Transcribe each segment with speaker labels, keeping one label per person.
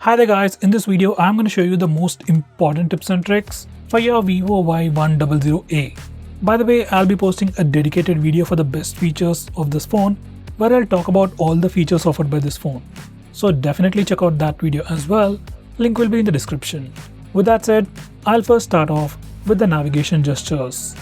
Speaker 1: Hi there guys, in this video I'm going to show you the most important tips and tricks for your Vivo Y100A. By the way, I'll be posting a dedicated video for the best features of this phone where I'll talk about all the features offered by this phone. So definitely check out that video as well, link will be in the description. With that said, I'll first start off with the navigation gestures.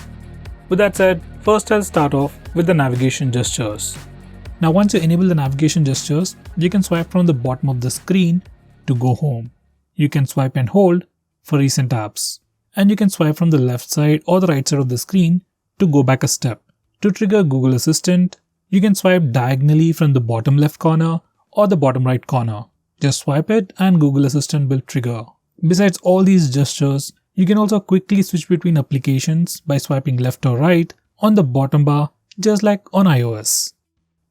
Speaker 1: Now once you enable the navigation gestures, you can swipe from the bottom of the screen to go home. You can swipe and hold for recent apps. And you can swipe from the left side or the right side of the screen to go back a step. To trigger Google Assistant, you can swipe diagonally from the bottom left corner or the bottom right corner. Just swipe it and Google Assistant will trigger. Besides all these gestures, you can also quickly switch between applications by swiping left or right on the bottom bar, just like on iOS.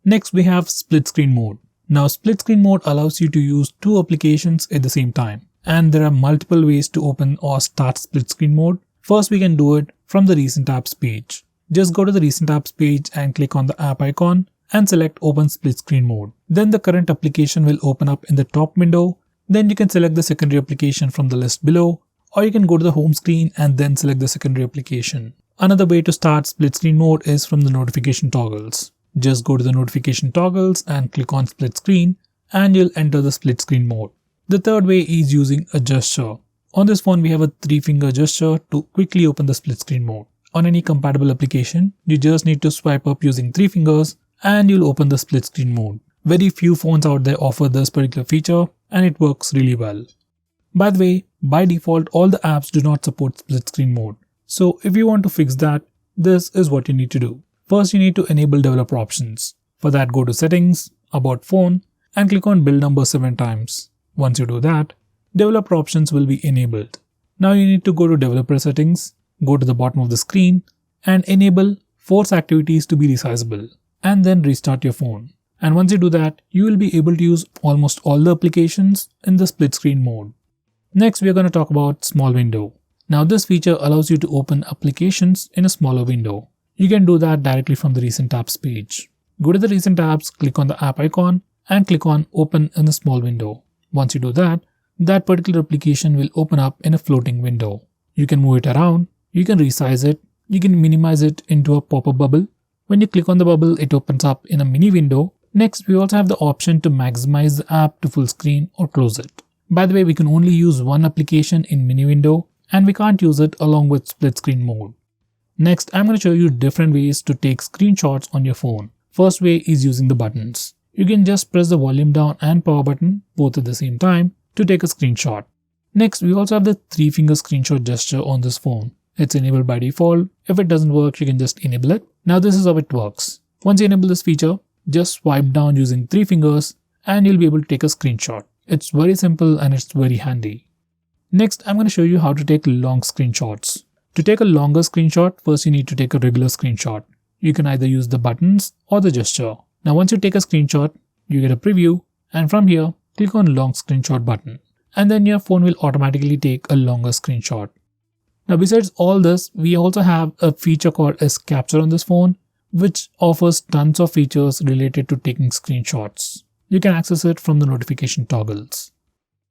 Speaker 1: Next we have split screen mode. Now split screen mode allows you to use two applications at the same time, and there are multiple ways to open or start split screen mode. First we can do it from the recent apps page. Just go to the recent apps page and click on the app icon and select open split screen mode. Then the current application will open up in the top window. Then you can select the secondary application from the list below, or you can go to the home screen and then select the secondary application. Another way to start split screen mode is from the notification toggles. Just go to the notification toggles and click on split screen and you'll enter the split screen mode. The third way is using a gesture. On this phone we have a 3-finger gesture to quickly open the split screen mode. On any compatible application, you just need to swipe up using 3 fingers and you'll open the split screen mode. Very few phones out there offer this particular feature and it works really well. By the way, by default all the apps do not support split screen mode. So if you want to fix that, this is what you need to do. First, you need to enable developer options. For that, go to settings, about phone, and click on build number 7 times. Once you do that, developer options will be enabled. Now you need to go to developer settings, go to the bottom of the screen, and enable force activities to be resizable, and then restart your phone. And once you do that, you will be able to use almost all the applications in the split screen mode. Next, we are going to talk about small window. Now this feature allows you to open applications in a smaller window. You can do that directly from the recent apps page. Go to the recent apps, click on the app icon and click on open in a small window. Once you do that, that particular application will open up in a floating window. You can move it around, you can resize it, you can minimize it into a pop-up bubble. When you click on the bubble, it opens up in a mini window. Next, we also have the option to maximize the app to full screen or close it. By the way, we can only use one application in mini window and we can't use it along with split screen mode. Next, I'm going to show you different ways to take screenshots on your phone. First way is using the buttons. You can just press the volume down and power button both at the same time to take a screenshot. Next, we also have the 3-finger screenshot gesture on this phone. It's enabled by default. If it doesn't work, you can just enable it. Now this is how it works. Once you enable this feature, just swipe down using 3 fingers and you'll be able to take a screenshot. It's very simple and it's very handy. Next, I'm going to show you how to take long screenshots. To take a longer screenshot, first you need to take a regular screenshot. You can either use the buttons or the gesture. Now once you take a screenshot, you get a preview and from here, click on long screenshot button. And then your phone will automatically take a longer screenshot. Now besides all this, we also have a feature called as Capture on this phone, which offers tons of features related to taking screenshots. You can access it from the notification toggles.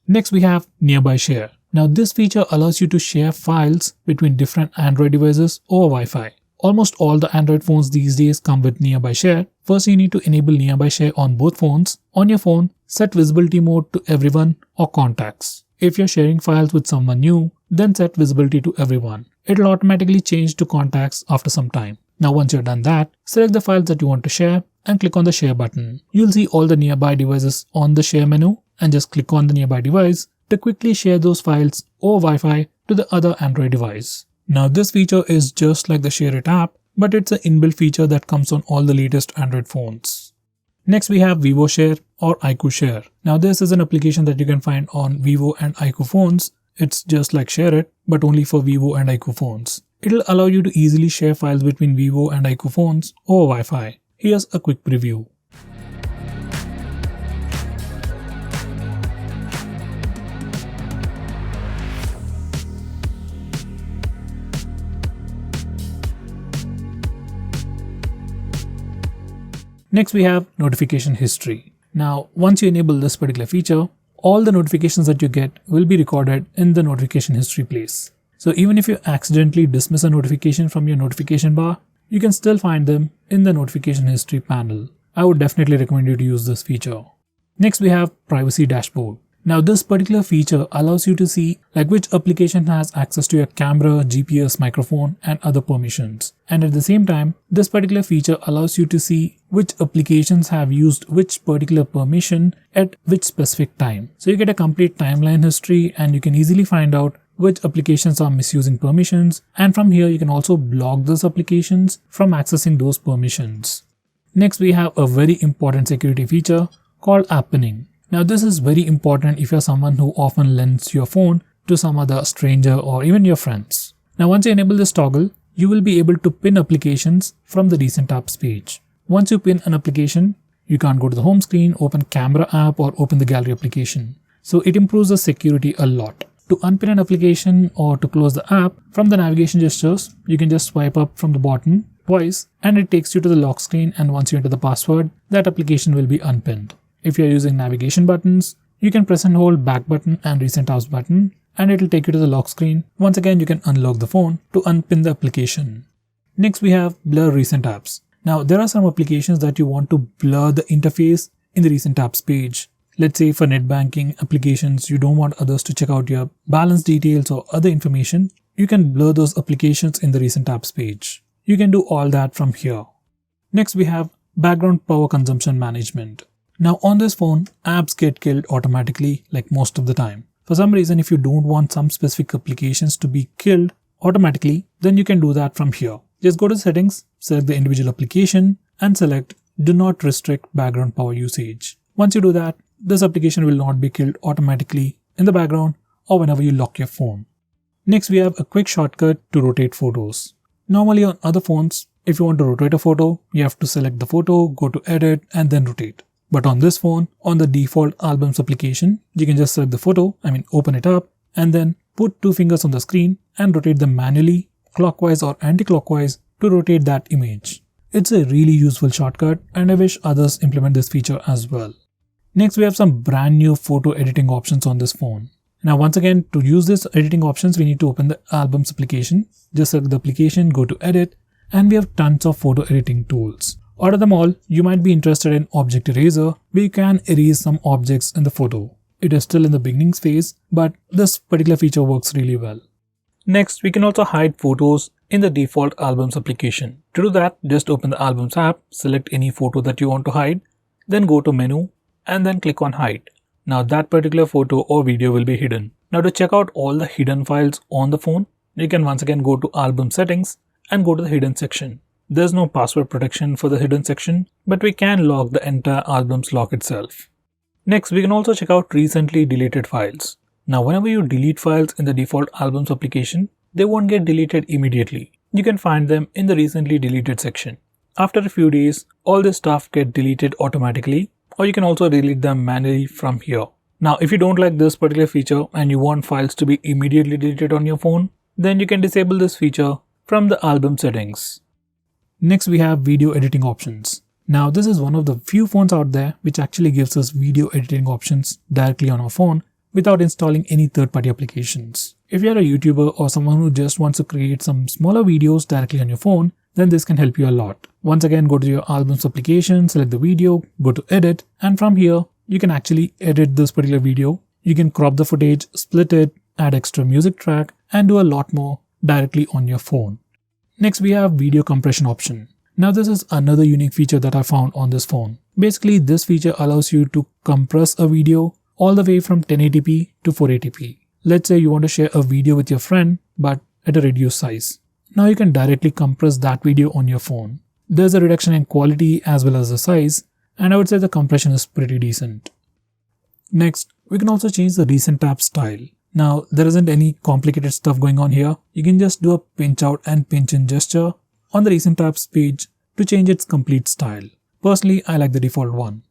Speaker 1: Next we have Nearby Share. Now this feature allows you to share files between different Android devices over Wi-Fi. Almost all the Android phones these days come with Nearby Share. First you need to enable Nearby Share on both phones. On your phone, set visibility mode to everyone or contacts. If you're sharing files with someone new, then set visibility to everyone. It'll automatically change to contacts after some time. Now once you're done that, select the files that you want to share and click on the share button. You'll see all the nearby devices on the share menu and just click on the nearby device to quickly share those files over Wi-Fi to the other Android device. Now this feature is just like the Share It app, but it's an inbuilt feature that comes on all the latest Android phones. Next we have Vivo Share or iQOO Share. Now this is an application that you can find on Vivo and iQOO phones. It's just like Share It, but only for Vivo and iQOO phones. It'll allow you to easily share files between Vivo and iQOO phones over Wi-Fi. Here's a quick preview. Next we have notification history. Now once you enable this particular feature, all the notifications that you get will be recorded in the notification history place. So even if you accidentally dismiss a notification from your notification bar, you can still find them in the notification history panel. I would definitely recommend you to use this feature. Next we have Privacy Dashboard. Now this particular feature allows you to see which application has access to your camera, GPS, microphone and other permissions. And at the same time, this particular feature allows you to see which applications have used which particular permission at which specific time. So you get a complete timeline history and you can easily find out which applications are misusing permissions, and from here you can also block those applications from accessing those permissions. Next we have a very important security feature called app pinning. Now this is very important if you're someone who often lends your phone to some other stranger or even your friends. Now once you enable this toggle, you will be able to pin applications from the recent apps page. Once you pin an application, you can't go to the home screen, open camera app or open the gallery application. So it improves the security a lot. To unpin an application or to close the app, from the navigation gestures, you can just swipe up from the button twice and it takes you to the lock screen, and once you enter the password, that application will be unpinned. If you're using navigation buttons, you can press and hold back button and recent apps button and it will take you to the lock screen. Once again, you can unlock the phone to unpin the application. Next we have blur recent apps. Now there are some applications that you want to blur the interface in the recent apps page. Let's say for net banking applications, you don't want others to check out your balance details or other information. You can blur those applications in the recent apps page. You can do all that from here. Next we have background power consumption management. Now on this phone, apps get killed automatically most of the time. For some reason, if you don't want some specific applications to be killed automatically, then you can do that from here. Just go to settings, select the individual application and select do not restrict background power usage. Once you do that, this application will not be killed automatically in the background or whenever you lock your phone. Next we have a quick shortcut to rotate photos. Normally on other phones, if you want to rotate a photo, you have to select the photo, go to edit and then rotate. But on this phone, on the default albums application, you can just select the photo, open it up and then put 2 fingers on the screen and rotate them manually, clockwise or anti-clockwise to rotate that image. It's a really useful shortcut and I wish others implement this feature as well. Next we have some brand new photo editing options on this phone. Now once again, to use this editing options, we need to open the albums application. Just select the application, go to edit and we have tons of photo editing tools. Out of them all, you might be interested in Object Eraser, where you can erase some objects in the photo. It is still in the beginning phase, but this particular feature works really well. Next, we can also hide photos in the default Albums application. To do that, just open the Albums app, select any photo that you want to hide, then go to Menu, and then click on Hide. Now that particular photo or video will be hidden. Now to check out all the hidden files on the phone, you can once again go to Album Settings and go to the Hidden section. There's no password protection for the hidden section, but we can lock the entire album's lock itself. Next, we can also check out recently deleted files. Now, whenever you delete files in the default albums application, they won't get deleted immediately. You can find them in the recently deleted section. After a few days, all this stuff get deleted automatically, or you can also delete them manually from here. Now, if you don't like this particular feature and you want files to be immediately deleted on your phone, then you can disable this feature from the album settings. Next we have video editing options. Now this is one of the few phones out there which actually gives us video editing options directly on our phone without installing any third-party applications. If you're a YouTuber or someone who just wants to create some smaller videos directly on your phone, then this can help you a lot. Once again, go to your albums application, select the video, go to edit, and from here you can actually edit this particular video. You can crop the footage, split it, add extra music track and do a lot more directly on your phone. Next we have video compression option. Now this is another unique feature that I found on this phone. Basically this feature allows you to compress a video all the way from 1080p to 480p. Let's say you want to share a video with your friend but at a reduced size. Now you can directly compress that video on your phone. There's a reduction in quality as well as the size, and I would say the compression is pretty decent. Next, we can also change the recent tab style. Now, there isn't any complicated stuff going on here. You can just do a pinch out and pinch in gesture on the recent tabs page to change its complete style. Personally, I like the default one.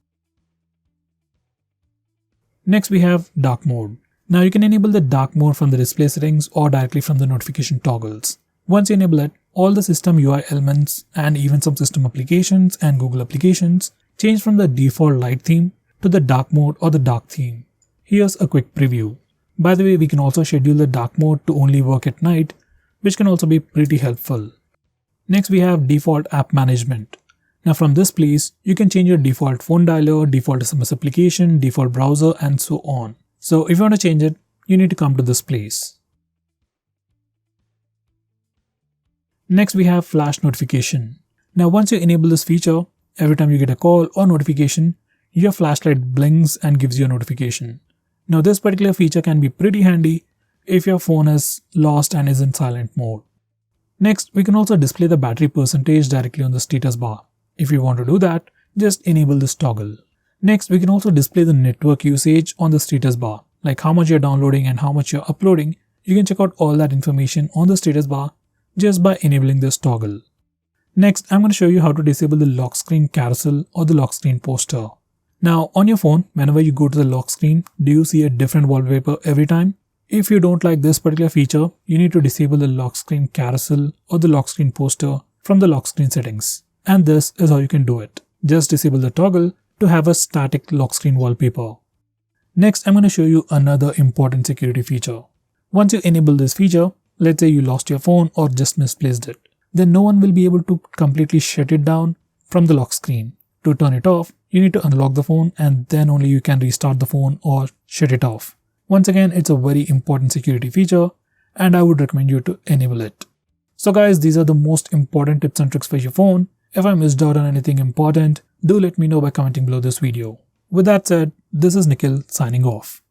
Speaker 1: Next, we have dark mode. Now, you can enable the dark mode from the display settings or directly from the notification toggles. Once you enable it, all the system UI elements and even some system applications and Google applications change from the default light theme to the dark mode or the dark theme. Here's a quick preview. By the way, we can also schedule the dark mode to only work at night, which can also be pretty helpful. Next, we have default app management. Now from this place, you can change your default phone dialer, default SMS application, default browser, and so on. So if you want to change it, you need to come to this place. Next, we have flash notification. Now once you enable this feature, every time you get a call or notification, your flashlight blinks and gives you a notification. Now this particular feature can be pretty handy if your phone is lost and is in silent mode. Next, we can also display the battery percentage directly on the status bar. If you want to do that, just enable this toggle. Next, we can also display the network usage on the status bar, like how much you're downloading and how much you're uploading. You can check out all that information on the status bar just by enabling this toggle. Next, I'm going to show you how to disable the lock screen carousel or the lock screen poster. Now, on your phone, whenever you go to the lock screen, do you see a different wallpaper every time? If you don't like this particular feature, you need to disable the lock screen carousel or the lock screen poster from the lock screen settings. And this is how you can do it. Just disable the toggle to have a static lock screen wallpaper. Next, I'm going to show you another important security feature. Once you enable this feature, let's say you lost your phone or just misplaced it, then no one will be able to completely shut it down from the lock screen. To turn it off, you need to unlock the phone and then only you can restart the phone or shut it off. Once again, it's a very important security feature and I would recommend you to enable it. So guys, these are the most important tips and tricks for your phone. If I missed out on anything important, do let me know by commenting below this video. With that said, this is Nikhil signing off.